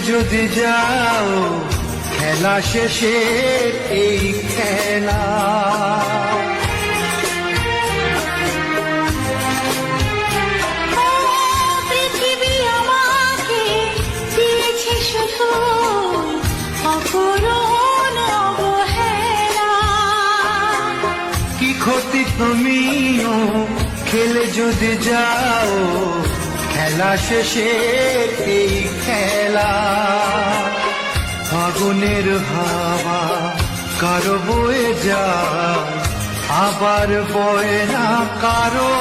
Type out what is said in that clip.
যদি যাও খেলা শেষে এই খেলা। পৃথিবী আমাকে দিয়েছে শুধু অপূরণ অবহেলা। কি ক্ষতি তুমিও খেলে যদি যাও খেলা শেষে এই খেলা। ফাগুনের হাওয়া কারো বয়ে যায়, আবার বয়ে না কারো।